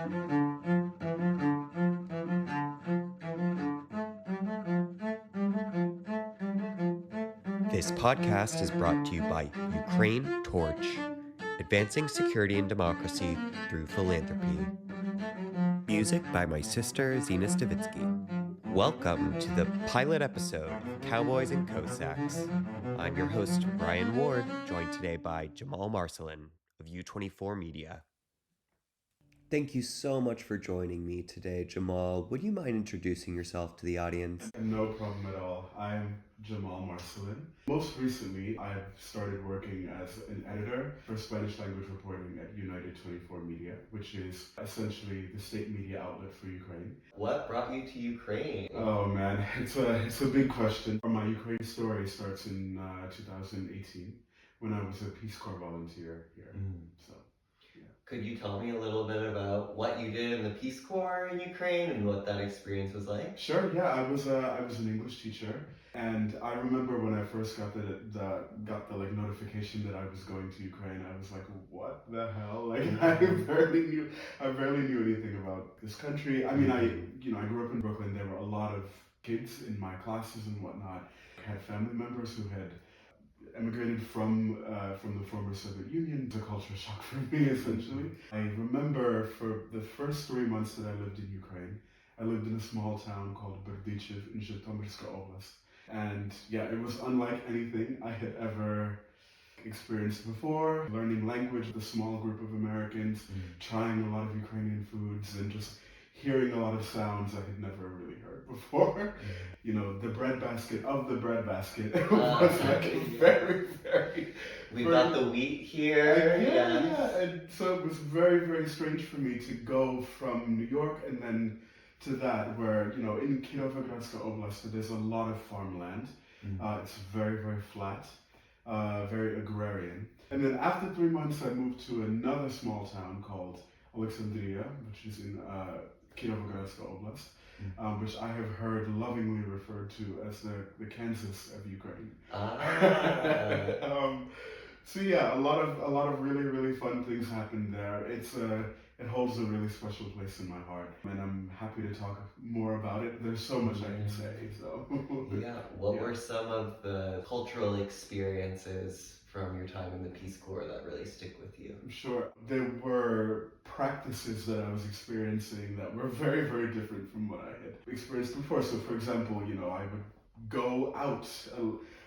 This podcast is brought to you by Ukraine Torch, advancing security and democracy through philanthropy. Music by my sister Zina Stavitsky. Welcome to the pilot episode of Cowboys and Cossacks. I'm your host, Brian Ward, joined today by Jamal Marcelin of U24 Media. Thank you so much for joining me today, Jamal. Would you mind introducing yourself to the audience? No problem at all. I'm Jamal Marcelin. Most recently, I've started working as an editor for Spanish language reporting at U24 Media, which is essentially the state media outlet for Ukraine. What brought you to Ukraine? Oh man, it's a big question. My Ukraine story starts in 2018 when I was a Peace Corps volunteer here. So. Could you tell me a little bit about what you did in the Peace Corps in Ukraine and what that experience was like? Sure. Yeah, I was an English teacher, and I remember when I first got the notification that I was going to Ukraine. I was like, what the hell? Like I barely knew anything about this country. I mean, I grew up in Brooklyn. There were a lot of kids in my classes and whatnot. I had family members who had emigrated from the former Soviet Union. It's a culture shock for me, essentially. I remember for the first 3 months that I lived in Ukraine, I lived in a small town called Berdychev in Zhytomyr Oblast. And yeah, it was unlike anything I had ever experienced before. Learning language with a small group of Americans, trying a lot of Ukrainian foods, and just hearing a lot of sounds I had never really heard before. You know, the breadbasket of the breadbasket was like very. We've got the wheat here. Yeah. And so it was very, very strange for me to go from New York and then to that, where, you know, in Kirovogradska Oblast, there's a lot of farmland. It's very, very flat, very agrarian. And then after 3 months, I moved to another small town called Alexandria, which is in Kirovogradska Oblast, which I have heard lovingly referred to as the Kansas of Ukraine. So yeah, a lot of really, really fun things happened there. It holds a really special place in my heart, and I'm happy to talk more about it. There's so much I can say. So yeah, what were some of the cultural experiences from your time in the Peace Corps that really stick with you? Sure. There were practices that I was experiencing that were very, very different from what I had experienced before. So, for example, you know, I would go out,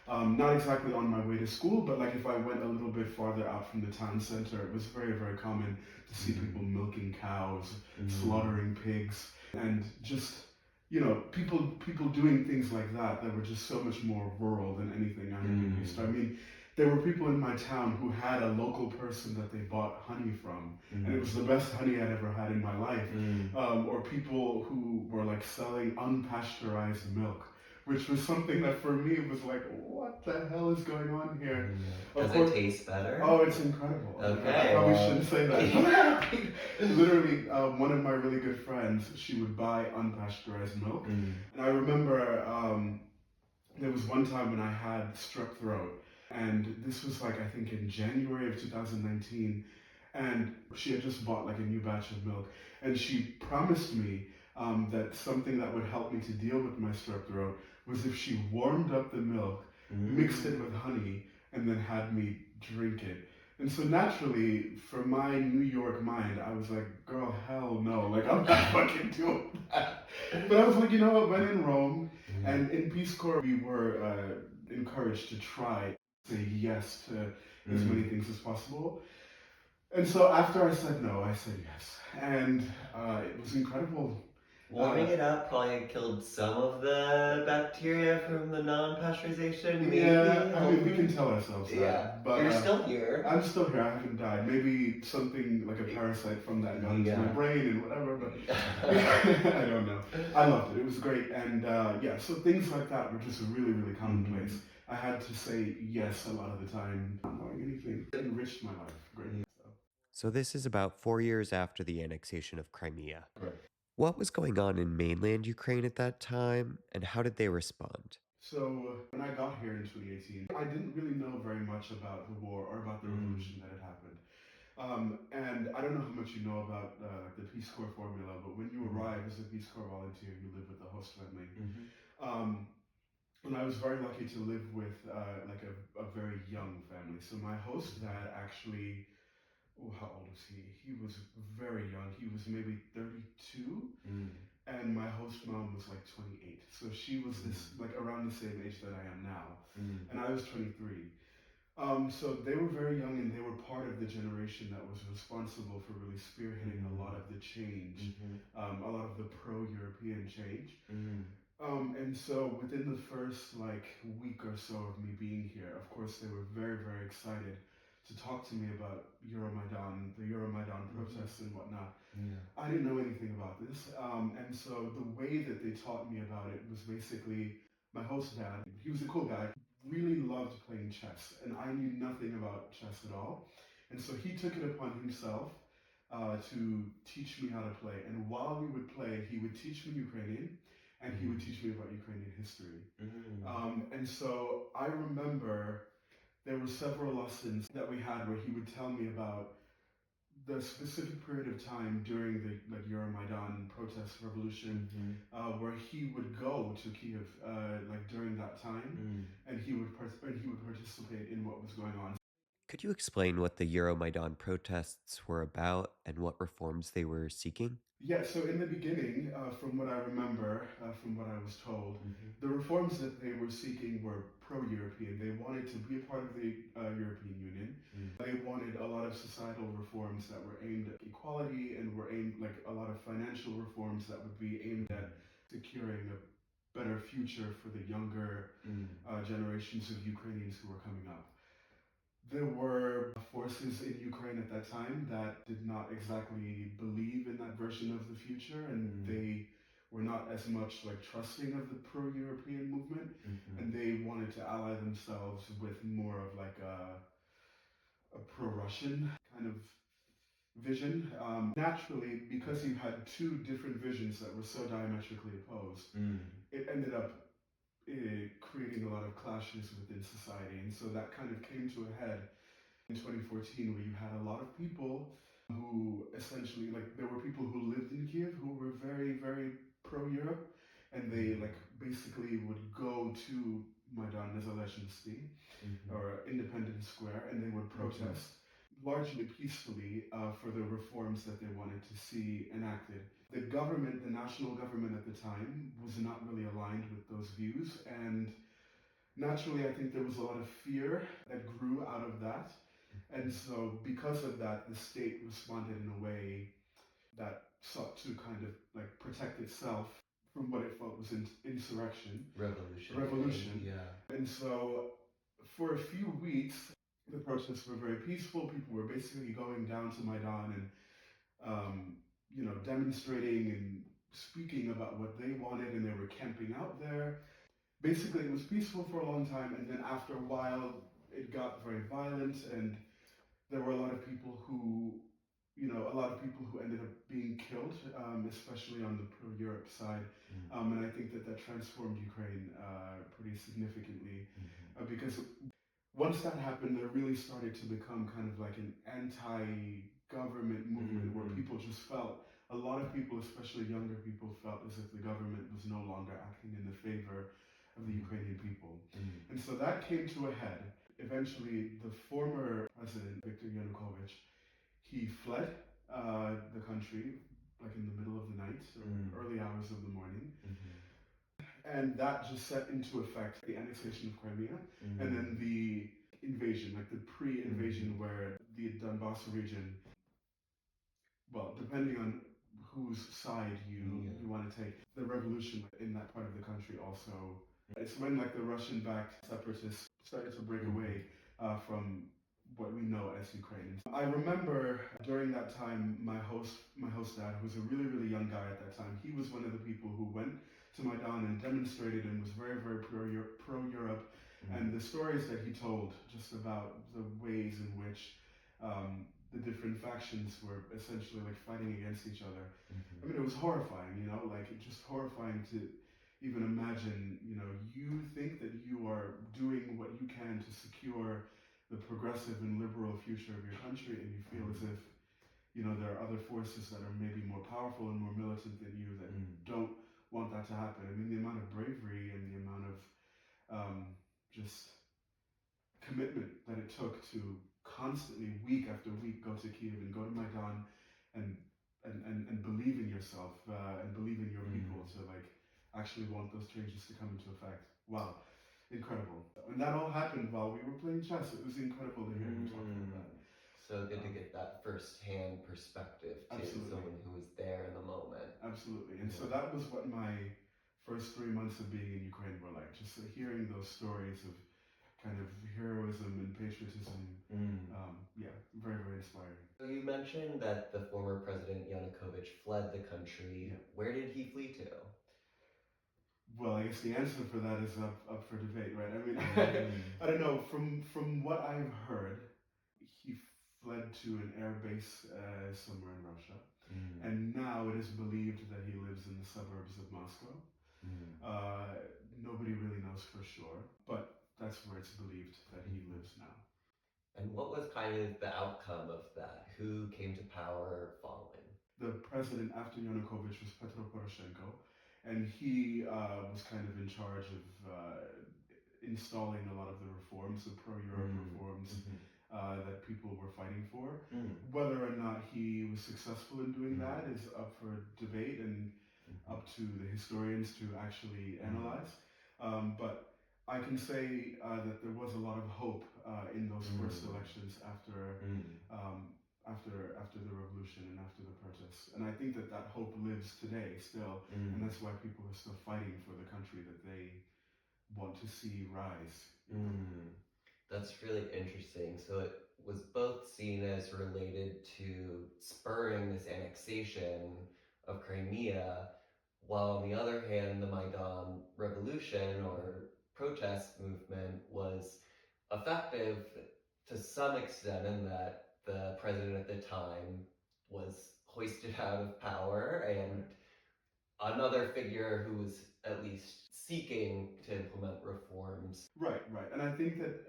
not exactly on my way to school, but like if I went a little bit farther out from the town center, it was very, very common to see people milking cows, slaughtering pigs, and just, you know, people doing things like that were just so much more rural than anything I had been used to. I mean, there were people in my town who had a local person that they bought honey from, and it was the best honey I'd ever had in my life. Or people who were like selling unpasteurized milk, which was something that for me was like, what the hell is going on here? Does it taste better? Oh, it's incredible. Okay. I probably shouldn't say that. Literally, one of my really good friends, she would buy unpasteurized milk. And I remember there was one time when I had strep throat. And this was like, I think in January of 2019. And she had just bought like a new batch of milk. And she promised me that something that would help me to deal with my strep throat was if she warmed up the milk, mixed it with honey, and then had me drink it. And so naturally, for my New York mind, I was like, girl, hell no. Like, I'm not fucking doing that. But I was like, you know what, when in Rome, and in Peace Corps, we were encouraged to try say yes to as many things as possible. And so after I said no, I said yes. And it was incredible. Warming it up probably killed some of the bacteria from the non-pasteurization. Maybe. Yeah, I mean, we can tell ourselves that. Yeah, but you're still here. I'm still here. I haven't died. Maybe something like a parasite from that got into my brain and whatever, but I don't know. I loved it. It was great. And yeah, so things like that were just really, really commonplace. I had to say yes a lot of the time, not knowing anything. It enriched my life. Great. So this is about 4 years after the annexation of Crimea. Right. What was going on in mainland Ukraine at that time, and how did they respond? So when I got here in 2018, I didn't really know very much about the war or about the revolution that had happened. And I don't know how much you know about the Peace Corps formula, but when you arrive as a Peace Corps volunteer, you live with the host family. Um, and I was very lucky to live with like a very young family. So my host dad actually, oh, how old was he? He was very young. He was maybe 32, and my host mom was like 28. So she was this like around the same age that I am now, and I was 23. So they were very young, and they were part of the generation that was responsible for really spearheading a lot of the change, a lot of the pro-European change. And so within the first like week or so of me being here, of course, they were very, very excited to talk to me about Euromaidan, the Euromaidan protests and whatnot. I didn't know anything about this. And so the way that they taught me about it was basically my host dad, he was a cool guy, really loved playing chess, and I knew nothing about chess at all. And so he took it upon himself to teach me how to play. And while we would play, he would teach me Ukrainian, and he would teach me about Ukrainian history. And so I remember there were several lessons that we had where he would tell me about the specific period of time during the like Euromaidan protest revolution, where he would go to Kiev like during that time, and he would participate in what was going on. Could you explain what the Euromaidan protests were about and what reforms they were seeking? Yeah, so in the beginning, from what I remember, from what I was told, the reforms that they were seeking were pro-European. They wanted to be a part of the European Union. They wanted a lot of societal reforms that were aimed at equality, and were aimed like a lot of financial reforms that would be aimed at securing a better future for the younger generations of Ukrainians who were coming up. There were forces in Ukraine at that time that did not exactly believe in that version of the future, and they were not as much like trusting of the pro-European movement, and they wanted to ally themselves with more of like a pro-Russian kind of vision. Naturally, because you had two different visions that were so diametrically opposed, it ended up creating a lot of clashes within society, and so that kind of came to a head in 2014, where you had a lot of people who essentially, like, there were people who lived in Kiev who were very, very pro-Europe, and they like basically would go to Maidan Nezalezhnosti, or Independence Square, and they would protest largely peacefully for the reforms that they wanted to see enacted. The government, the national government at the time, was not really aligned with those views, and naturally, I think there was a lot of fear that grew out of that. And so, because of that, the state responded in a way that sought to kind of like protect itself from what it felt was insurrection, revolution. Yeah. And so, for a few weeks, the protests were very peaceful. People were basically going down to Maidan and, demonstrating and speaking about what they wanted, and they were camping out there. Basically, it was peaceful for a long time, and then after a while, it got very violent, and there were a lot of people who, ended up being killed, especially on the pro-Europe side. And I think that transformed Ukraine pretty significantly, because once that happened, there really started to become kind of like an anti-government movement where people just felt, a lot of people, especially younger people, felt as if the government was no longer acting in the favor of the Ukrainian people. And so that came to a head. Eventually, the former president, Viktor Yanukovych, he fled the country like in the middle of the night or early hours of the morning. And that just set into effect the annexation of Crimea, and then the invasion, like the pre-invasion, where the Donbass region, well, depending on whose side you want to take, the revolution in that part of the country also. It's when like the Russian-backed separatists started to break away from what we know as Ukraine. I remember during that time, my host dad, who was a really, really young guy at that time, he was one of the people who went to Maidan and demonstrated and was very, very pro-Europe. And the stories that he told just about the ways in which the different factions were essentially like fighting against each other. I mean, it was horrifying, like it's just horrifying to even imagine, you think that you are doing what you can to secure the progressive and liberal future of your country, and you feel as if there are other forces that are maybe more powerful and more militant than you that don't want that to happen. I mean, the amount of bravery and the amount of just commitment that it took to constantly, week after week, go to Kiev and go to Maidan and and believe in yourself and believe in your people to like actually want those changes to come into effect. Wow, incredible! And that all happened while we were playing chess. It was incredible to hear him talk about that. So good to get that first-hand perspective too, Absolutely. someone who was there in the moment. Absolutely. And so that was what my first 3 months of being in Ukraine were like. Just hearing those stories of kind of heroism and patriotism. Yeah, very, very inspiring. So you mentioned that the former President Yanukovych fled the country. Yeah. Where did he flee to? Well, I guess the answer for that is up for debate, right? I mean, I don't know. From what I've heard, he fled to an air base somewhere in Russia, and now it is believed that he lives in the suburbs of Moscow. Nobody really knows for sure, but that's where it's believed that he lives now. And what was kind of the outcome of that? Who came to power following? The president after Yanukovych was Petro Poroshenko, and he was kind of in charge of installing a lot of the reforms, the pro-Europe reforms that people were fighting for. Whether or not he was successful in doing that is up for debate and up to the historians to actually analyze. But I can say that there was a lot of hope in those first elections after the revolution and after the protests. And I think that that hope lives today still, and that's why people are still fighting for the country that they want to see rise. That's really interesting. So it was both seen as related to spurring this annexation of Crimea, while on the other hand, the Maidan revolution or protest movement was effective to some extent in that the president at the time was hoisted out of power and another figure who was at least seeking to implement reforms. Right. And I think that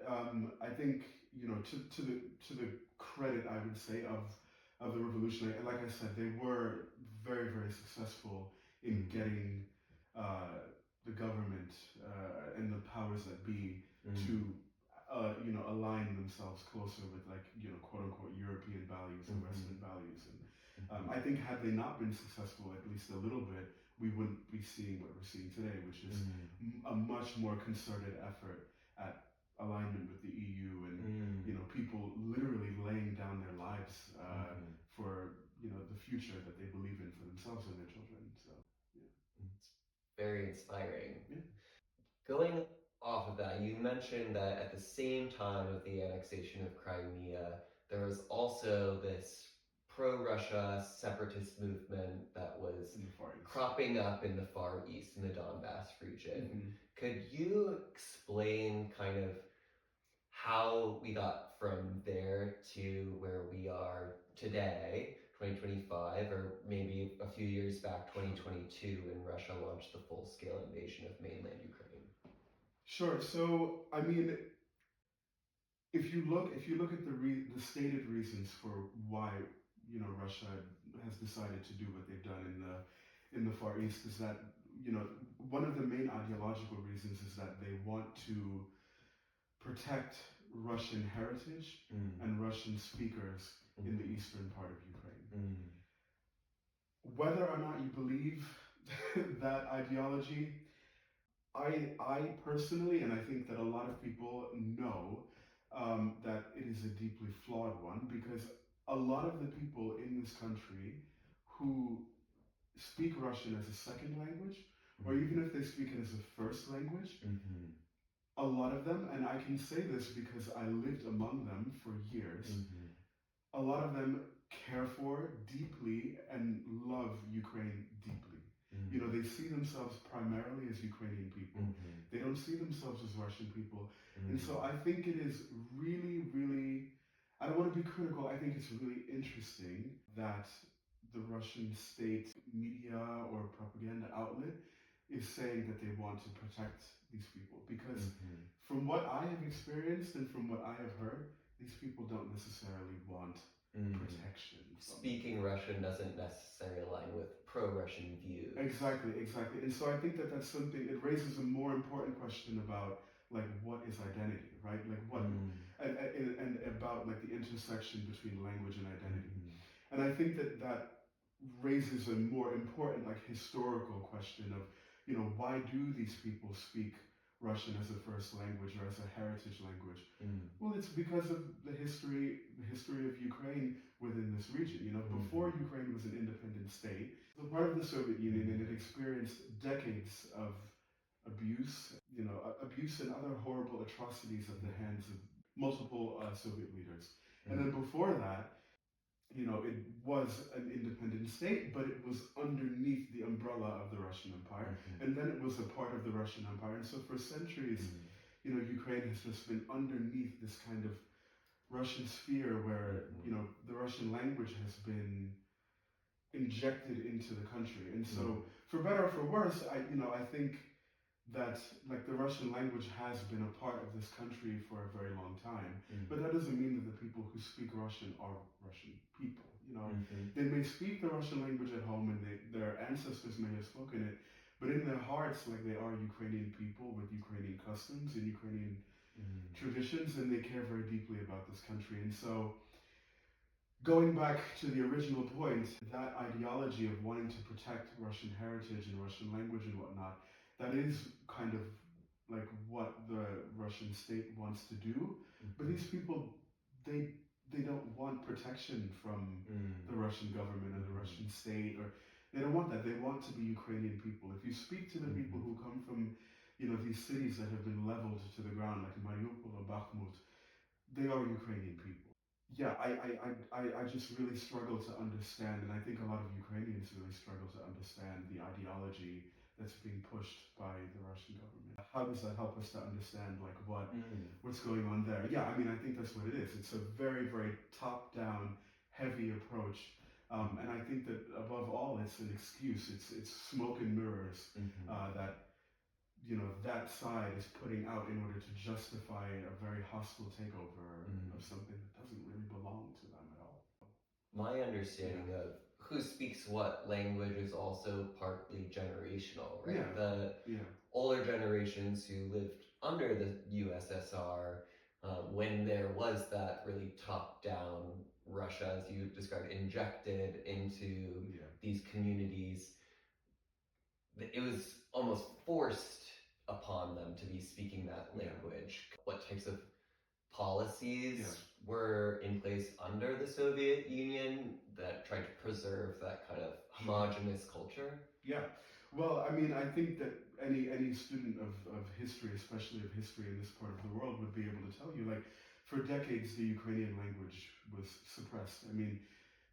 to the credit, I would say, of the revolution, like I said, they were very, very successful in getting the government and the powers that be to align themselves closer with quote unquote European values and Western values. And I think had they not been successful, at least a little bit, we wouldn't be seeing what we're seeing today, which is a much more concerted effort at alignment with the EU and people literally laying down their lives for the future that they believe in for themselves and their children. So yeah, it's very inspiring. Yeah. Going off of that, you mentioned that at the same time of the annexation of Crimea, there was also this pro-Russia separatist movement that was cropping up in the Far East, in the Donbass region. Could you explain kind of how we got from there to where we are today, 2025, or maybe a few years back, 2022, when Russia launched the full-scale invasion of mainland Ukraine? Sure. So, I mean, if you look at the stated reasons for why Russia has decided to do what they've done in the Far East, is that one of the main ideological reasons is that they want to protect Russian heritage and Russian speakers in the eastern part of Ukraine. Whether or not you believe that ideology, I personally, and I think that a lot of people know that it is a deeply flawed one, because a lot of the people in this country who speak Russian as a second language, or even if they speak it as a first language, a lot of them, and I can say this because I lived among them for years, a lot of them care for deeply and love Ukraine deeply. They see themselves primarily as Ukrainian people. They don't see themselves as Russian people. And so I think it is really, really, I don't want to be critical, I think it's really interesting that the Russian state media or propaganda outlet is saying that they want to protect these people. Because Mm-hmm. from what I have experienced and from what I have heard, these people don't necessarily want protection from Speaking Russian doesn't necessarily align with pro-Russian views. Exactly. And so I think that that's something, it raises a more important question about like what is identity, right? Like what, and about like the intersection between language and identity. And I think that that raises a more important like historical question of, you know, why do these people speak Russian as a first language or as a heritage language? Well, it's because of the history of Ukraine within this region. You know, before Ukraine was an independent state, it was part of the Soviet Union, and it experienced decades of abuse, you know, abuse and other horrible atrocities at the hands of multiple Soviet leaders. And then before that, you know, it was an independent state, but it was underneath the umbrella of the Russian Empire, and then it was a part of the Russian Empire. And so for centuries, you know, Ukraine has just been underneath this kind of Russian sphere where, you know, the Russian language has been injected into the country. And so for better or for worse, I think that like the Russian language has been a part of this country for a very long time, but that doesn't mean that the people who speak Russian are Russian people. You know, they may speak the Russian language at home, and their ancestors may have spoken it, but in their hearts, like they are Ukrainian people with Ukrainian customs and Ukrainian traditions, and they care very deeply about this country. And so going back to the original point, that ideology of wanting to protect Russian heritage and Russian language and whatnot, that is kind of like what the Russian state wants to do. But these people, they don't want protection from the Russian government or the Russian state, or they don't want that. They want to be Ukrainian people. If you speak to the people who come from, you know, these cities that have been leveled to the ground, like Mariupol or Bakhmut, they are Ukrainian people. Yeah, I just really struggle to understand, and I think a lot of Ukrainians really struggle to understand the ideology that's being pushed by the Russian government. How does that help us to understand like what's going on there? Yeah, I mean, I think that's what it is. It's a very top-down, heavy approach, and I think that above all, it's an excuse. It's smoke and mirrors that, you know, that side is putting out in order to justify a very hostile takeover of something that doesn't really belong to them at all. My understanding of who speaks what language is also partly generational, right? Yeah. Older generations who lived under the USSR, when there was that really top-down Russia, as you described, injected into these communities, it was almost forced upon them to be speaking that language. What types of policies were in place under the Soviet Union that tried to preserve that kind of homogenous culture? Yeah. Well, I mean, I think that any student of history, especially of history in this part of the world, would be able to tell you, like, for decades, the Ukrainian language was suppressed. I mean,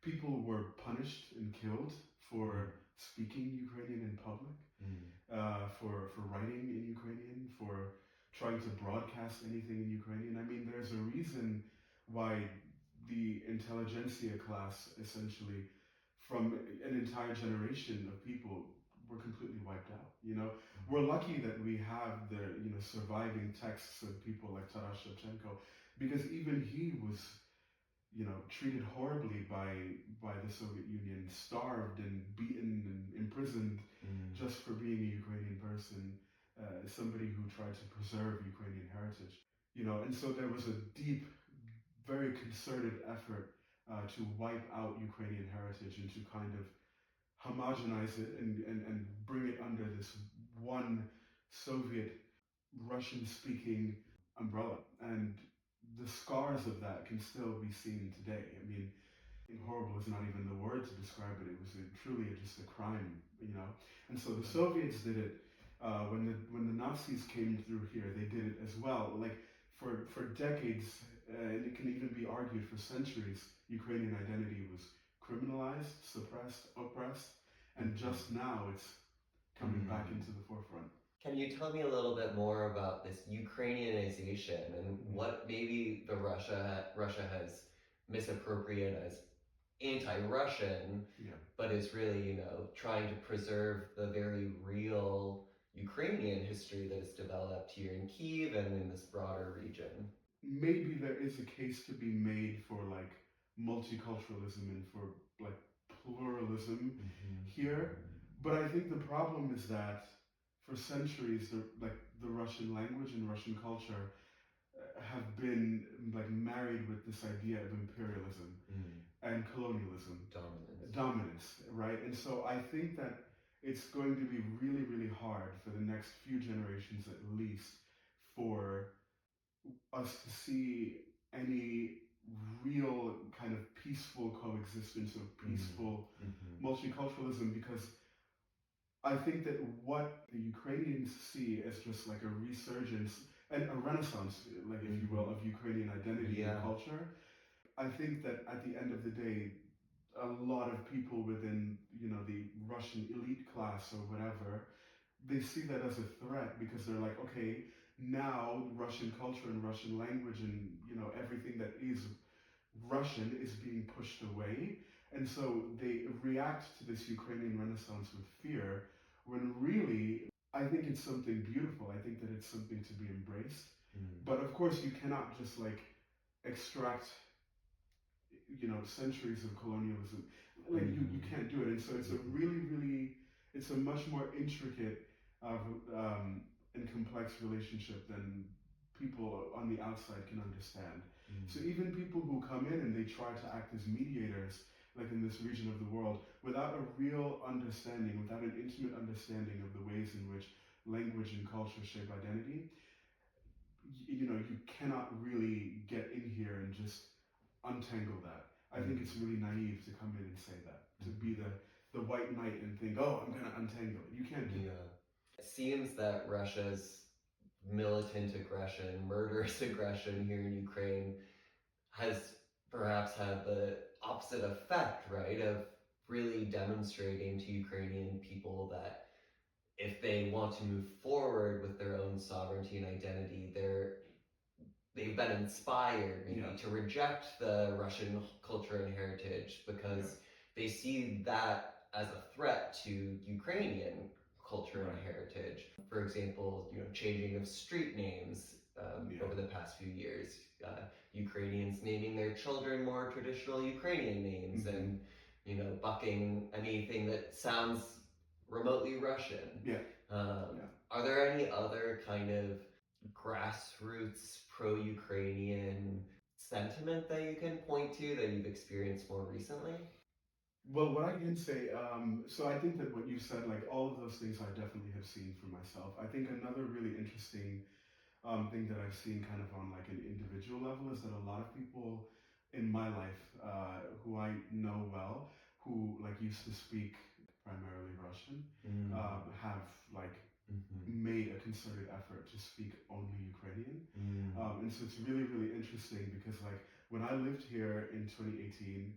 people were punished and killed for speaking Ukrainian in public, for writing in Ukrainian, for trying to broadcast anything in Ukrainian. I mean, there's a reason why the intelligentsia class, essentially, from an entire generation of people, were completely wiped out. You know, we're lucky that we have the, you know, surviving texts of people like Taras Shevchenko, because even he was, you know, treated horribly by the Soviet Union, starved and beaten and imprisoned just for being a Ukrainian person, somebody who tried to preserve Ukrainian heritage. You know, and so there was a deep, very concerted effort to wipe out Ukrainian heritage and to kind of homogenize it and bring it under this one Soviet Russian speaking umbrella. And the scars of that can still be seen today. I mean, horrible is not even the word to describe it. It was truly just a crime, you know. And so the Soviets did it when the Nazis came through here. They did it as well. Like for decades, and it can even be argued for centuries, Ukrainian identity was criminalized, suppressed, oppressed, and just now it's coming back into the forefront. Can you tell me a little bit more about this Ukrainianization and what maybe the Russia has misappropriated as anti-Russian, but is really, you know, trying to preserve the very real Ukrainian history that is developed here in Kyiv and in this broader region. Maybe there is a case to be made for like multiculturalism and for like pluralism here, but I think the problem is that for centuries, the Russian language and Russian culture have been like married with this idea of imperialism and colonialism, dominance, right? And so I think that it's going to be really, really hard for the next few generations at least for us to see any real kind of peaceful coexistence or peaceful multiculturalism, because I think that what the Ukrainians see as just like a resurgence and a renaissance, like if you will, of Ukrainian identity and culture. I think that at the end of the day, a lot of people within, the Russian elite class or whatever, they see that as a threat, because they're like, okay, now Russian culture and Russian language and, everything that is Russian is being pushed away. And so they react to this Ukrainian Renaissance with fear, when really, I think it's something beautiful. I think that it's something to be embraced. But of course, you cannot just like extract, centuries of colonialism. Like you can't do it. And so it's a really, really, it's a much more intricate and complex relationship than people on the outside can understand. So even people who come in and they try to act as mediators, like in this region of the world, without a real understanding, without an intimate understanding of the ways in which language and culture shape identity, you cannot really get in here and just untangle that. I think it's really naive to come in and say that, to be the white knight and think, oh, I'm going to untangle it. You can't do that. It seems that Russia's militant aggression, murderous aggression here in Ukraine has perhaps had the opposite effect, right? Of really demonstrating to Ukrainian people that if they want to move forward with their own sovereignty and identity, they've been inspired maybe to reject the Russian culture and heritage, because they see that as a threat to Ukrainian culture and heritage. For example, changing of street names over the past few years, Ukrainians naming their children more traditional Ukrainian names, and bucking anything that sounds remotely Russian. Are there any other kind of grassroots pro-Ukrainian sentiment that you can point to that you've experienced more recently? Well, what I can say, so I think that what you said, like all of those things I definitely have seen for myself. I think another really interesting thing that I've seen kind of on like an individual level is that a lot of people in my life who I know well, who like used to speak primarily Russian, have like made a concerted effort to speak only Ukrainian. And so it's really, really interesting, because like when I lived here in 2018,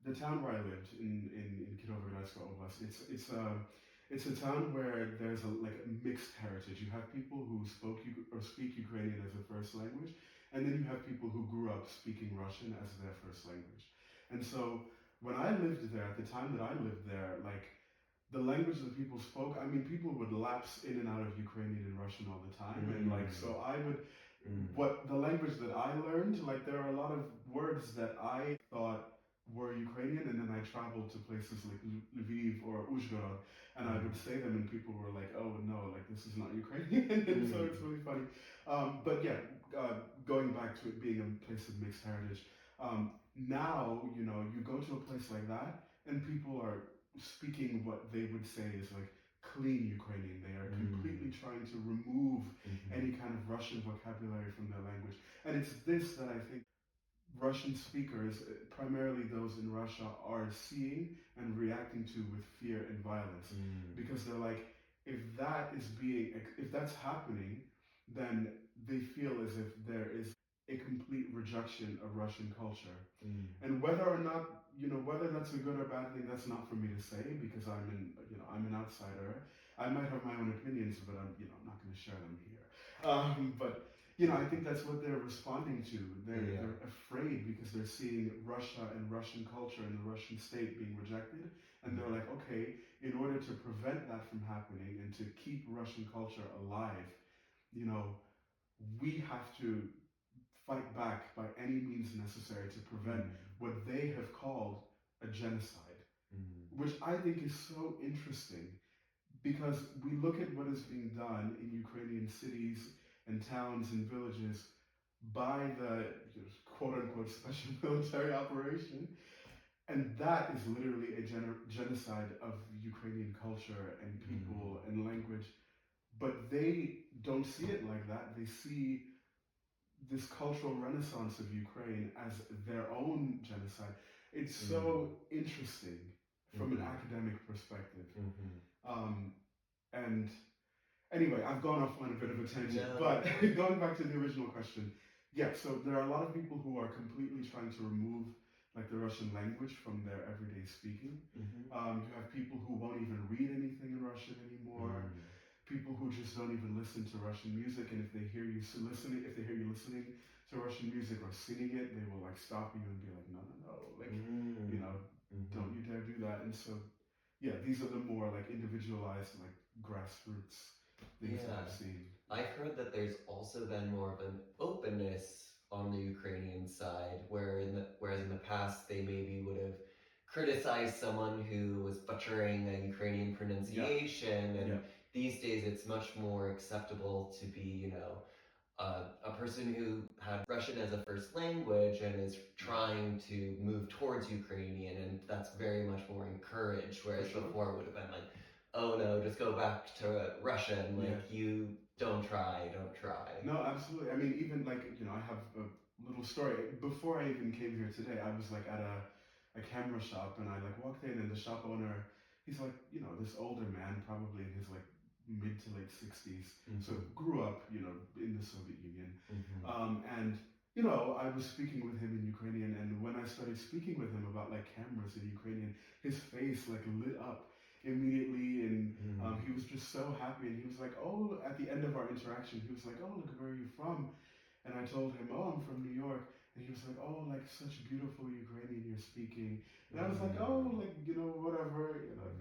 the town where I lived in Kirovohradzka Oblast, it's a town where there's like a mixed heritage. You have people who speak Ukrainian as a first language, and then you have people who grew up speaking Russian as their first language. And so when I lived there, at the time that I lived there, like the language that people spoke, I mean, people would lapse in and out of Ukrainian and Russian all the time. And like, so I would, what the language that I learned, like there are a lot of words that I thought were Ukrainian, and then I traveled to places like Lviv or Uzhgorod, and I would say them, and people were like, "Oh no, like this is not Ukrainian." And so it's really funny. But yeah, going back to it being a place of mixed heritage, now you go to a place like that, and people are speaking what they would say is like clean Ukrainian. They are completely trying to remove any kind of Russian vocabulary from their language, and it's this that I think Russian speakers, primarily those in Russia, are seeing and reacting to with fear and violence, because they're like, if that's happening, then they feel as if there is a complete rejection of Russian culture. And whether or not, whether that's a good or bad thing, that's not for me to say, because I'm an outsider. I might have my own opinions, but I'm not going to share them here. But I think that's what they're responding to. Yeah. They're afraid because they're seeing Russia and Russian culture and the Russian state being rejected, and they're like, okay, in order to prevent that from happening and to keep Russian culture alive, you know, we have to fight back by any means necessary to prevent what they have called a genocide, which I think is so interesting because we look at what is being done in Ukrainian cities and towns and villages by the quote unquote special military operation, and that is literally a genocide of Ukrainian culture and people and language. But they don't see it like that. They see this cultural renaissance of Ukraine as their own genocide. It's so interesting from an academic perspective. And anyway, I've gone off on a bit of a tangent, but going back to the original question, yeah, so there are a lot of people who are completely trying to remove like the Russian language from their everyday speaking. You have people who won't even read anything in Russian anymore. People who just don't even listen to Russian music, and if they hear you listening to Russian music or singing it, they will like stop you and be like, no, no, no, like don't you dare do that. And so, yeah, these are the more like individualized, like grassroots things that I've seen. I've heard that there's also been more of an openness on the Ukrainian side, whereas in the past they maybe would have criticized someone who was butchering a Ukrainian pronunciation, and these days it's much more acceptable to be, a person who had Russian as a first language and is trying to move towards Ukrainian, and that's very much more encouraged, whereas before it would have been like, oh no, just go back to Russian, like you don't try. No, absolutely. I mean, even like, I have a little story. Before I even came here today, I was like at a camera shop, and I like walked in, and the shop owner, he's like, this older man, probably in his like mid to late 60s. So grew up, in the Soviet Union. And, I was speaking with him in Ukrainian, and when I started speaking with him about like cameras in Ukrainian, his face like lit up immediately, and he was just so happy, and he was like, oh, at the end of our interaction, he was like, oh, look, where are you from? And I told him, oh, I'm from New York. And he was like, oh, like such beautiful Ukrainian you're speaking. And I was like, oh, like, whatever,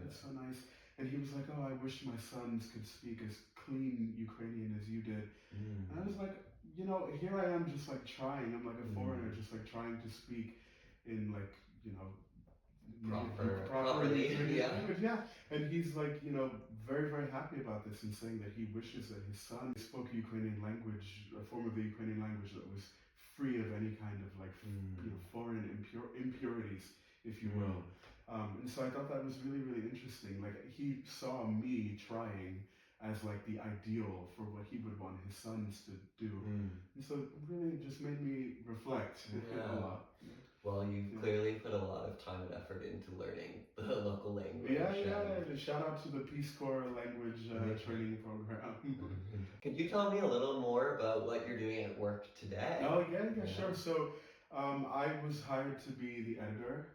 that's so nice. And he was like, oh, I wish my sons could speak as clean Ukrainian as you did. And I was like, here I am just like trying. I'm like a foreigner just like trying to speak in like, properly, language, yeah. And he's like, very, very happy about this and saying that he wishes that his son spoke Ukrainian language, a form of the Ukrainian language that was free of any kind of like, foreign impurities, if you will. And so I thought that was really, really interesting. Like he saw me trying as like the ideal for what he would want his sons to do. And so it really just made me reflect a lot. Well, you've clearly put a lot of time and effort into learning the local language. Yeah. Shout out to the Peace Corps language training program. Can you tell me a little more about what you're doing at work today? Oh, yeah, sure. So I was hired to be the editor,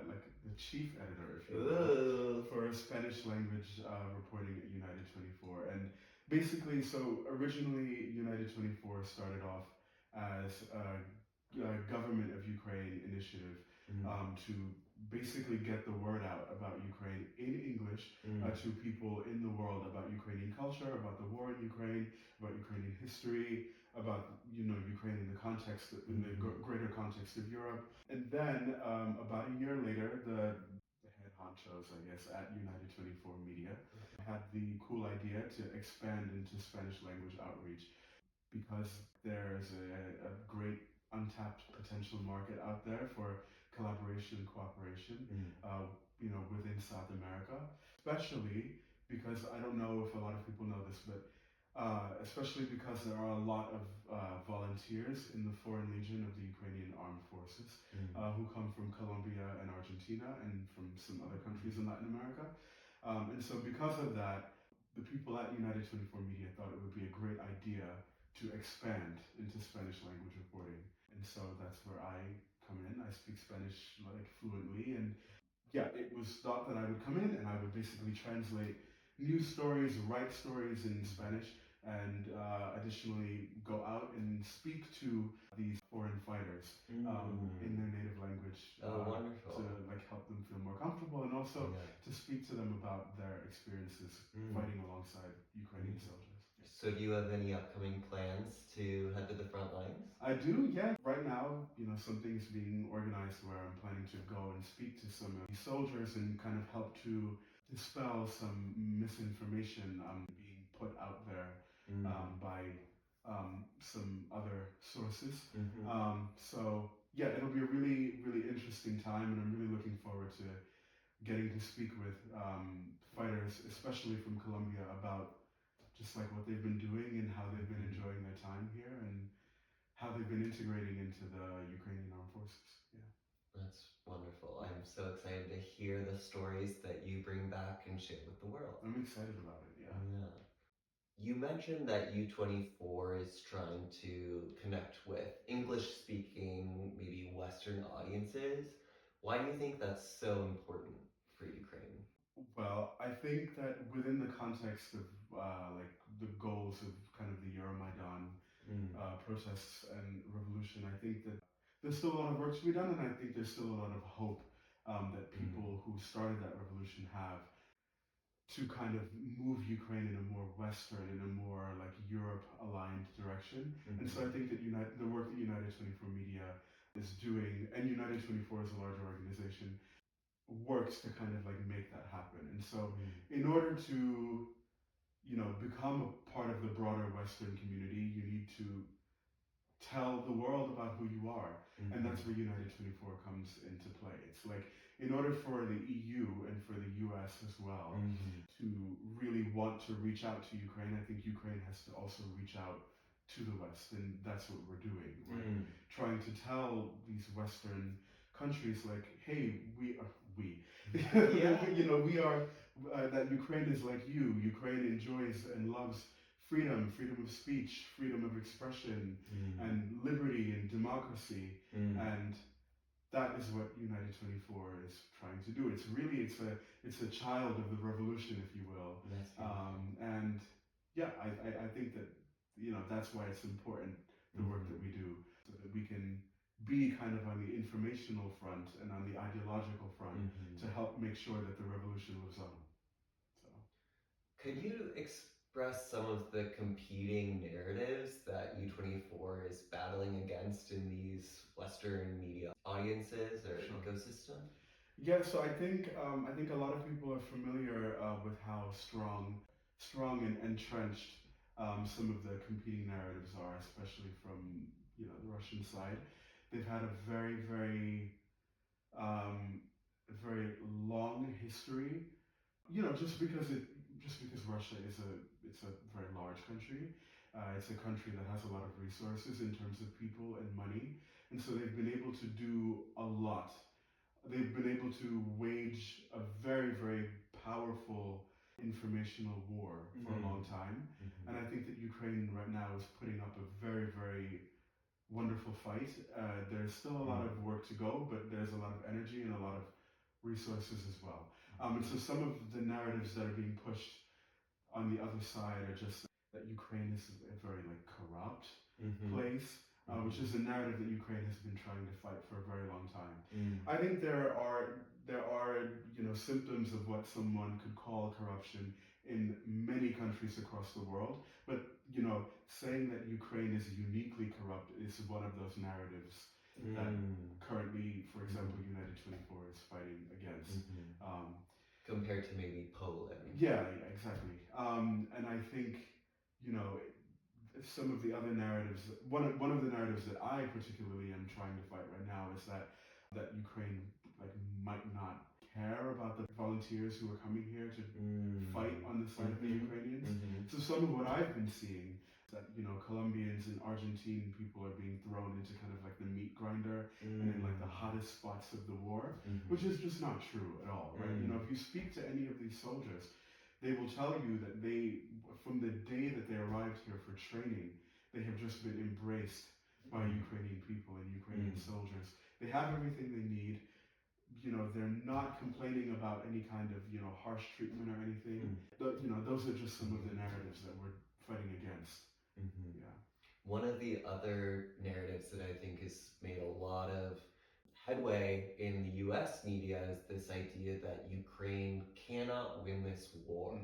like the chief editor, if you will, for Spanish language reporting at U24. And basically, so originally U24 started off as a government of Ukraine initiative to basically get the word out about Ukraine in English to people in the world about Ukrainian culture, about the war in Ukraine, about Ukrainian history, about Ukraine in the context, in the greater context of Europe. And then about a year later, the head honchos, I guess, at U24 Media had the cool idea to expand into Spanish language outreach because there's a great untapped potential market out there for collaboration and cooperation, within South America, especially because I don't know if a lot of people know this, but especially because there are a lot of volunteers in the Foreign Legion of the Ukrainian Armed Forces who come from Colombia and Argentina and from some other countries in Latin America. And so because of that, the people at U24 Media thought it would be a great idea to expand into Spanish language reporting. And so that's where I come in. I speak Spanish like fluently, and yeah, it was thought that I would come in and I would basically translate news stories, write stories in Spanish and additionally go out and speak to these foreign fighters in their native language Oh, wonderful. to like help them feel more comfortable, and also Yeah. to speak to them about their experiences fighting alongside Ukrainian soldiers. So do you have any upcoming plans to head to the front lines? I do, yeah. Right now, something's being organized where I'm planning to go and speak to some of these soldiers and kind of help to dispel some misinformation being put out there by some other sources. So yeah, it'll be a really, really interesting time, and I'm really looking forward to getting to speak with fighters, especially from Colombia, about just like what they've been doing and how they've been enjoying their time here and how they've been integrating into the Ukrainian armed forces. Yeah. That's wonderful. I'm so excited to hear the stories that you bring back and share with the world. I'm excited about it, yeah. Yeah. You mentioned that U24 is trying to connect with English-speaking, maybe Western audiences. Why do you think that's so important for Ukraine? Well, I think that within the context of like the goals of kind of the Euromaidan protests and revolution, I think that there's still a lot of work to be done, and I think there's still a lot of hope that people who started that revolution have to kind of move Ukraine in a more Western, in a more like Europe-aligned direction. And so I think that the work that U24 Media is doing, and U24 as a larger organization, works to kind of like make that happen. And so in order to, become a part of the broader Western community, you need to tell the world about who you are. And that's where U24 comes into play. It's like, in order for the EU and for the US as well to really want to reach out to Ukraine, I think Ukraine has to also reach out to the West. And that's what we're doing. We're trying to tell these Western countries like, hey, we are, we are, that Ukraine is like you. Ukraine enjoys and loves freedom of speech, freedom of expression, and liberty and democracy. And that is what U24 is trying to do. It's really, it's a child of the revolution, if you will. And yeah, I think that, that's why it's important, the work that we do, so that we can be kind of on the informational front and on the ideological front to help make sure that the revolution lives on. So. Could you express some of the competing narratives that U24 is battling against in these Western media audiences or ecosystem? Yeah, so I think a lot of people are familiar with how strong and entrenched some of the competing narratives are, especially from the Russian side. They've had a very long history. Just because Russia it's a very large country. It's a country that has a lot of resources in terms of people and money, and so they've been able to do a lot. They've been able to wage a very powerful informational war for a long time, and I think that Ukraine right now is putting up a very wonderful fight. There's still a lot of work to go, but there's a lot of energy and a lot of resources as well. And so some of the narratives that are being pushed on the other side are just that Ukraine is a very like corrupt place, which is a narrative that Ukraine has been trying to fight for a very long time. I think there are symptoms of what someone could call corruption in many countries across the world, but saying that Ukraine is uniquely corrupt is one of those narratives that currently, for example, U24 is fighting against. Compared to maybe Poland. Yeah, exactly. And I think, some of the other narratives, one of the narratives that I particularly am trying to fight right now is that Ukraine like might not care about the volunteers who are coming here to fight on the side of the Ukrainians. So some of what I've been seeing is that Colombians and Argentine people are being thrown into kind of like the meat grinder and in like the hottest spots of the war, which is just not true at all, right? If you speak to any of these soldiers, they will tell you that from the day that they arrived here for training, they have just been embraced by Ukrainian people and Ukrainian soldiers. They have everything they need. They're not complaining about any kind of harsh treatment or anything. Those are just some of the narratives that we're fighting against. Mm-hmm. Yeah. One of the other narratives that I think has made a lot of headway in the US media is this idea that Ukraine cannot win this war.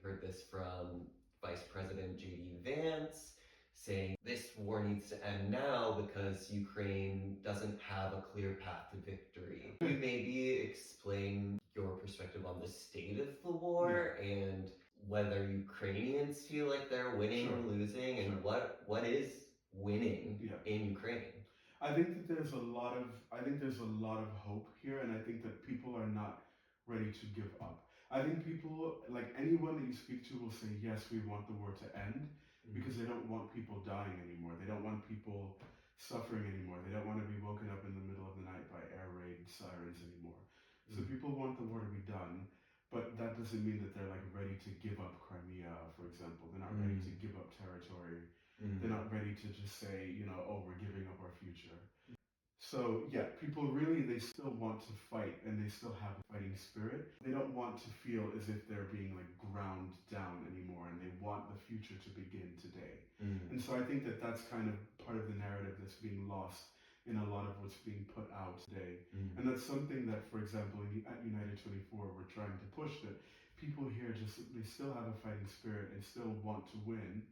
We heard this from Vice President J.D. Vance saying this war needs to end now because Ukraine doesn't have a clear path to victory. Can you maybe explain your perspective on the state of the war and whether Ukrainians feel like they're winning or losing, and what is winning in Ukraine? I think that there's a lot of hope here, and I think that people are not ready to give up. I think people, like anyone that you speak to, will say yes, we want the war to end, because they don't want people dying anymore. They don't want people suffering anymore. They don't want to be woken up in the middle of the night by air raid sirens anymore. So people want the war to be done, but that doesn't mean that they're like ready to give up Crimea, for example. They're not ready to give up territory. They're not ready to just say, oh, we're giving up our future. So yeah, people really, they still want to fight, and they still have a fighting spirit. They don't want to feel as if they're being like ground down anymore, and they want the future to begin today. And so I think that that's kind of part of the narrative that's being lost in a lot of what's being put out today. And that's something that, for example, at U24, we're trying to push, that people here they still have a fighting spirit and still want to win.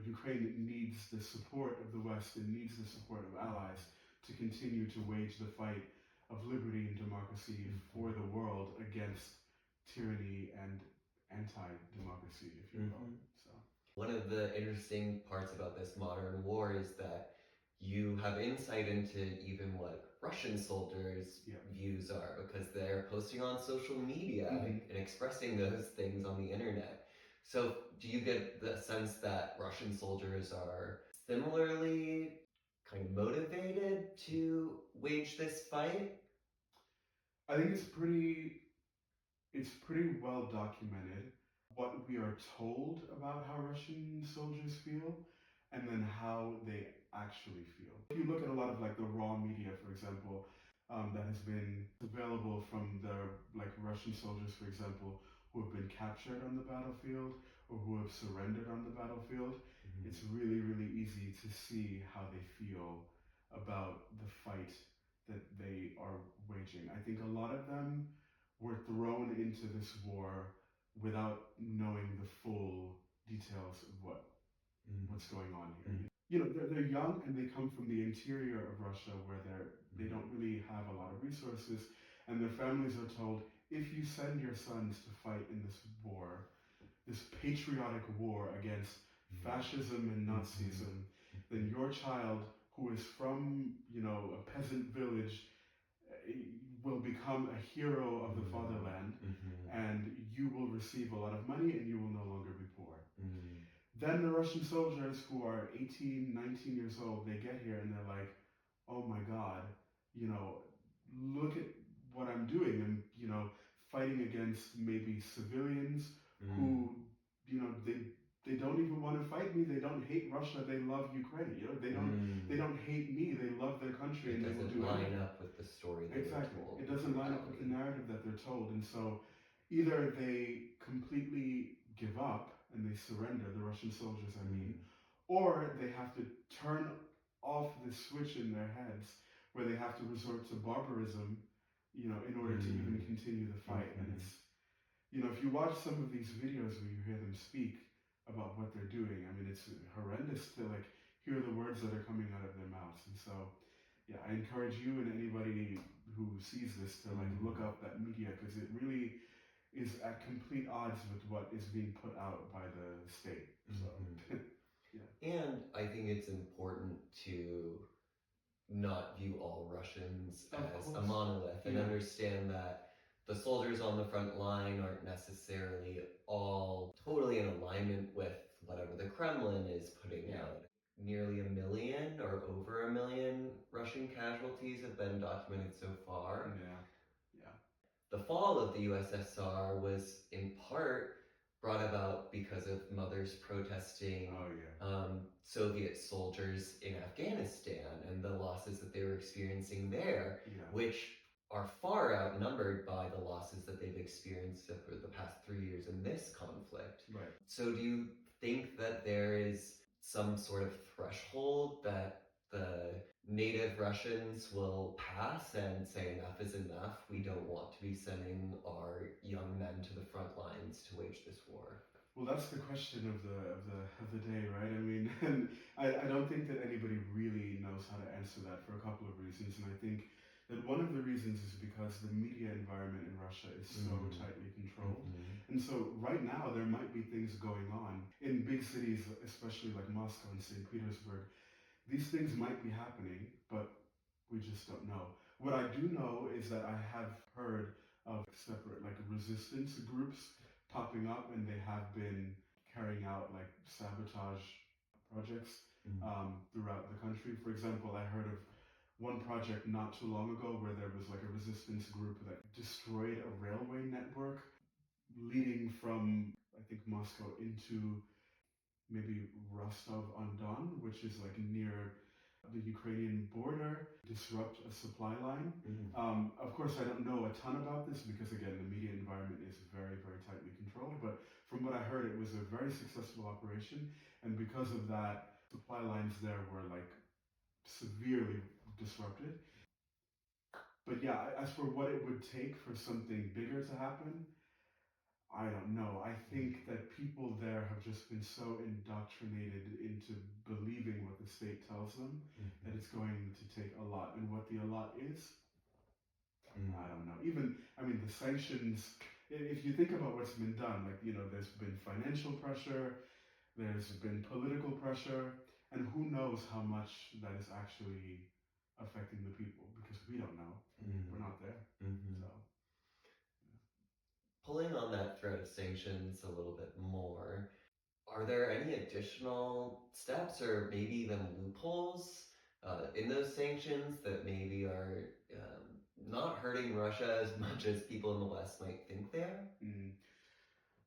Ukraine needs the support of the West and needs the support of allies to continue to wage the fight of liberty and democracy for the world against tyranny and anti-democracy, if you will. So one of the interesting parts about this modern war is that you have insight into even what Russian soldiers' views are, because they're posting on social media and expressing those things on the internet. So do you get the sense that Russian soldiers are similarly kind of motivated to wage this fight? I think it's pretty well documented what we are told about how Russian soldiers feel, and then how they actually feel. If you look at a lot of like the raw media, for example, that has been available from the Russian soldiers, for example, who have been captured on the battlefield or who have surrendered on the battlefield, it's really, really easy to see how they feel about the fight that they are waging. I think a lot of them were thrown into this war without knowing the full details of what's going on here. They're young, and they come from the interior of Russia, where they don't really have a lot of resources, and their families are told, if you send your sons to fight in this war, this patriotic war against fascism and Nazism, then your child, who is from a peasant village, will become a hero of the fatherland, and you will receive a lot of money, and you will no longer be poor. Then the Russian soldiers, who are 18, 19 years old, they get here and they're like, oh my God, look at what I'm doing. I'm, fighting against maybe civilians who, they don't even want to fight me. They don't hate Russia. They love Ukraine. They don't hate me. They love their country, and they will do anything. It doesn't line up with the story that Exactly. they're told. It doesn't line up with the narrative that they're told. And so either they completely give up and they surrender, the Russian soldiers, I mean, or they have to turn off the switch in their heads where they have to resort to barbarism, in order to even continue the fight. And it's, if you watch some of these videos where you hear them speak about what they're doing, I mean, it's horrendous to hear the words that are coming out of their mouths. And so, yeah, I encourage you and anybody who sees this to look up that media, because it really is at complete odds with what is being put out by the state. So, yeah. And I think it's important to not view all Russians as a monolith, and understand that the soldiers on the front line aren't necessarily all totally in alignment with whatever the Kremlin is putting out. Nearly 1 million or over 1 million Russian casualties have been documented so far. The fall of the USSR was in part brought about because of mothers protesting Soviet soldiers in Afghanistan and the losses that they were experiencing there, which are far outnumbered by the losses that they've experienced over the past 3 years in this conflict. Right. So do you think that there is some sort of threshold that the native Russians will pass and say enough is enough? We don't want to be sending our young men to the front lines to wage this war. Well, that's the question of the day, right? I mean, and I don't think that anybody really knows how to answer that for a couple of reasons, and I think that one of the reasons is because the media environment in Russia is so tightly controlled. And so right now there might be things going on in big cities, especially like Moscow and St. Petersburg. These things might be happening, but we just don't know. What I do know is that I have heard of separate like resistance groups popping up, and they have been carrying out like sabotage projects throughout the country. For example, I heard of one project not too long ago where there was like a resistance group that destroyed a railway network leading from, I think, Moscow into maybe Rostov-on-Don, which is like near the Ukrainian border, disrupt a supply line. Of course, I don't know a ton about this because, again, the media environment is very, very tightly controlled. But from what I heard, it was a very successful operation. And because of that, supply lines there were like severely disrupted. But yeah, as for what it would take for something bigger to happen, I don't know. I think that people there have just been so indoctrinated into believing what the state tells them that it's going to take a lot. And what the a lot is, I don't know. Even, I mean, the sanctions, if you think about what's been done, like, you know, there's been financial pressure, there's been political pressure, and who knows how much that is actually affecting the people, because we don't know. We're not there. So. Pulling on that thread of sanctions a little bit more, are there any additional steps or maybe even loopholes in those sanctions that maybe are not hurting Russia as much as people in the West might think they are?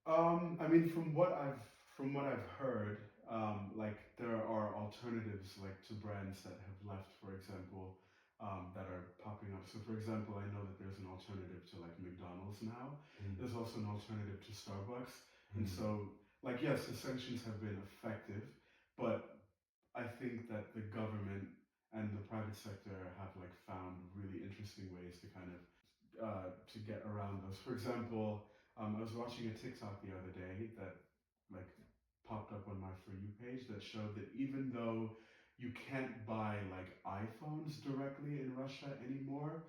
I mean, from what I've heard, like there are alternatives like to brands that have left, for example, that are popping up. So, for example, I know that there's an alternative to like McDonald's now. There's also an alternative to Starbucks, and so like yes, the sanctions have been effective, but I think that the government and the private sector have like found really interesting ways to kind of to get around those. For example, I was watching a TikTok the other day that like popped up on my For You page that showed that even though you can't buy like iPhones directly in Russia anymore,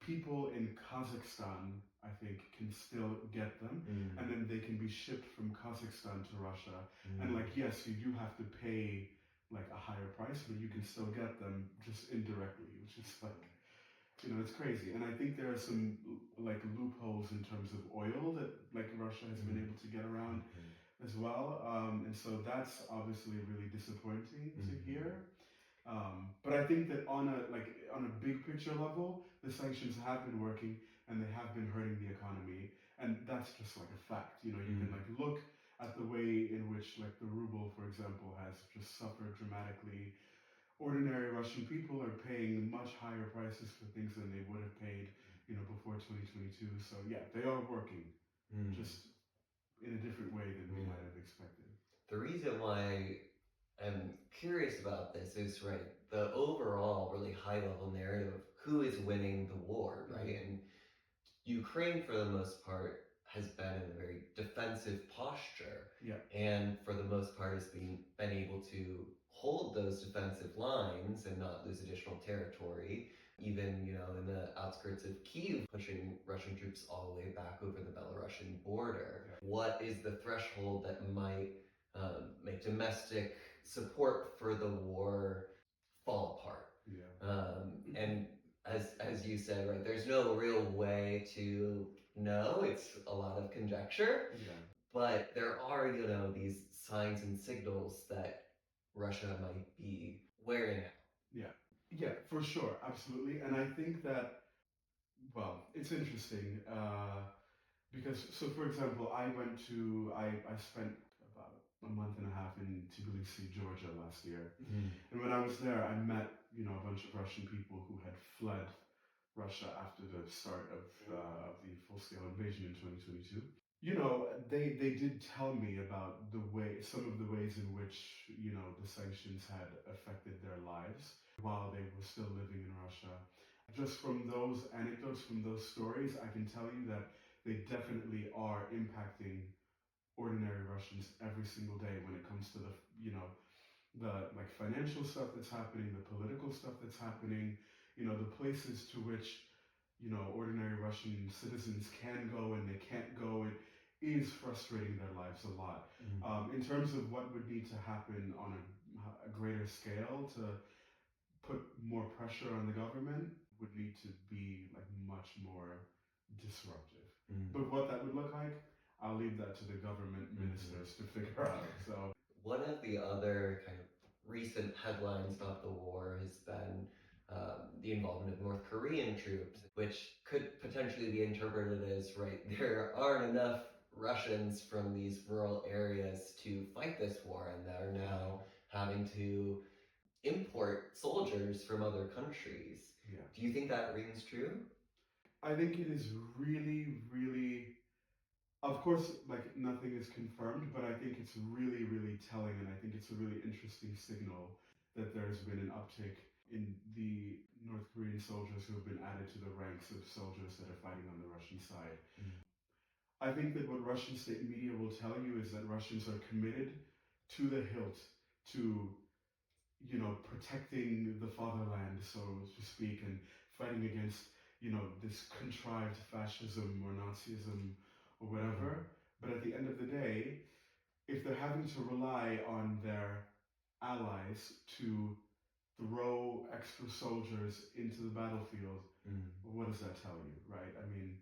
people in Kazakhstan, I think, can still get them, and then they can be shipped from Kazakhstan to Russia. And like, yes, you do have to pay like a higher price, but you can still get them just indirectly, which is like, you know, it's crazy. And I think there are some like loopholes in terms of oil that like Russia has been able to get around as well. And so that's obviously really disappointing to hear. But I think that on a big picture level, the sanctions have been working and they have been hurting the economy, and that's just like a fact. You know, you can like look at the way in which like the ruble, for example, has just suffered dramatically. Ordinary Russian people are paying much higher prices for things than they would have paid, you know, before 2022. So yeah, they are working, just in a different way than we might have expected. The reason why I'm curious about this is right, the overall really high level narrative of who is winning the war, right? And Ukraine, for the most part, has been in a very defensive posture. Yeah. And for the most part, has been able to hold those defensive lines and not lose additional territory. Even, you know, in the outskirts of Kyiv, pushing Russian troops all the way back over the Belarusian border. Yeah. What is the threshold that might make domestic support for the war fall apart? Yeah. And as you said, right, there's no real way to know. It's a lot of conjecture. Yeah. But there are, you know, these signs and signals that Russia might be wearing out. Yeah. Yeah, for sure, absolutely. And I think that, well, it's interesting because, so for example, I spent about a month and a half in Tbilisi, Georgia last year. And when I was there, I met, you know, a bunch of Russian people who had fled Russia after the start of the full-scale invasion in 2022. They did tell me about some of the ways in which, the sanctions had affected their lives while they were still living in Russia. Just from those anecdotes, from those stories, I can tell you that they definitely are impacting ordinary Russians every single day when it comes to the like financial stuff that's happening, the political stuff that's happening, the places to which ordinary Russian citizens can go and they can't go. It is frustrating their lives a lot. In terms of what would need to happen on a greater scale to put more pressure on the government, would need to be like much more disruptive. But what that would look like, I'll leave that to the government ministers to figure out. So one of the other kind of recent headlines about the war has been the involvement of North Korean troops, which could potentially be interpreted as, right, there aren't enough Russians from these rural areas to fight this war, and they're now having to import soldiers from other countries. Yeah. Do you think that rings true? I think it is really, really, of course, like nothing is confirmed, but I think it's really, really telling, and I think it's a really interesting signal that there's been an uptick in the North Korean soldiers who have been added to the ranks of soldiers that are fighting on the Russian side. I think that what Russian state media will tell you is that Russians are committed to the hilt to, protecting the fatherland, so to speak, and fighting against, this contrived fascism or Nazism or whatever. But at the end of the day, if they're having to rely on their allies to throw extra soldiers into the battlefield, what does that tell you, right? I mean,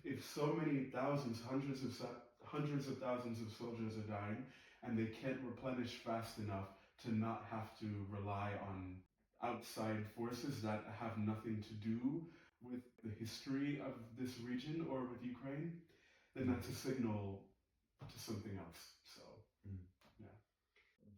if so many thousands, hundreds of thousands of soldiers are dying, and they can't replenish fast enough to not have to rely on outside forces that have nothing to do with the history of this region or with Ukraine, then that's a signal to something else. So, yeah.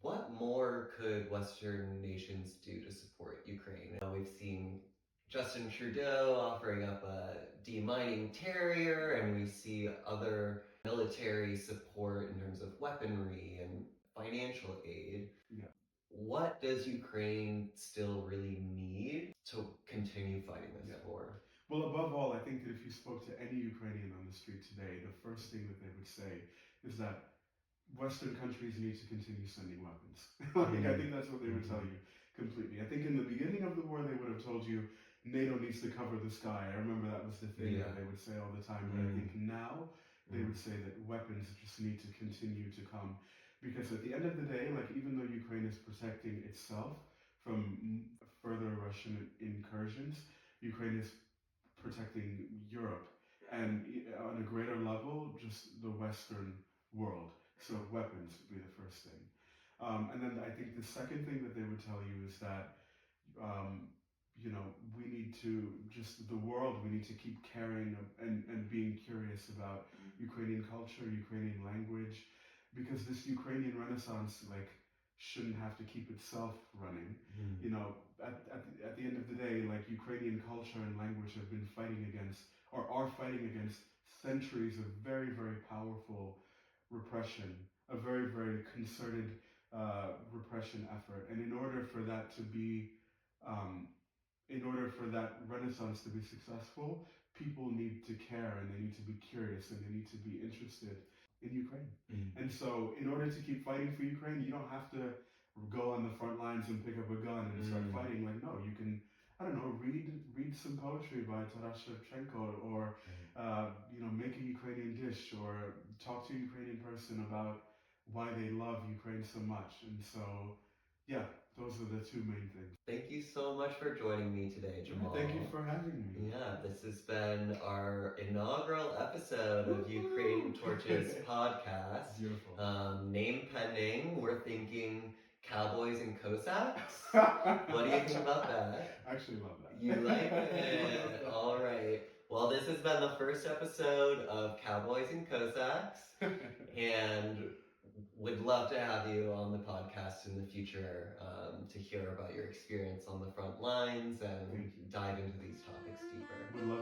What more could Western nations do to support Ukraine? We've seen Justin Trudeau offering up a demining terrier, and we see other military support in terms of weaponry and financial aid. Yeah. What does Ukraine still really need to continue fighting this war? Well, above all, I think that if you spoke to any Ukrainian on the street today, the first thing that they would say is that Western countries need to continue sending weapons. I think that's what they would tell you completely. I think in the beginning of the war, they would have told you NATO needs to cover the sky. I remember that was the thing that they would say all the time. But I think now they would say that weapons just need to continue to come. Because at the end of the day, like even though Ukraine is protecting itself from further Russian incursions, Ukraine is protecting Europe and on a greater level, just the Western world. So weapons would be the first thing. And then I think the second thing that they would tell you is that, we need to just the world, we need to keep caring and being curious about Ukrainian culture, Ukrainian language, because this Ukrainian Renaissance, like, shouldn't have to keep itself running. At the end of the day, like Ukrainian culture and language have been fighting against, or are fighting against, centuries of very, very powerful repression, a very, very concerted repression effort. And in order for that to be, in order for that renaissance to be successful, people need to care and they need to be curious and they need to be interested in Ukraine. And so, in order to keep fighting for Ukraine, you don't have to go on the front lines and pick up a gun and start fighting. Like, no, you can, I don't know, read some poetry by Taras Shevchenko, or make a Ukrainian dish, or talk to a Ukrainian person about why they love Ukraine so much. And so, yeah, those are the two main things. Thank you so much for joining me today, Jamal. Thank you for having me. Yeah, this has been our inaugural episode of Ukraine Torches podcast. Beautiful. Name pending. We're thinking Cowboys and Cossacks. What do you think about that? I actually love that. You like it? All right. Well, this has been the first episode of Cowboys and Cossacks, and would love to have you on the podcast in the future to hear about your experience on the front lines and dive into these topics deeper. Would love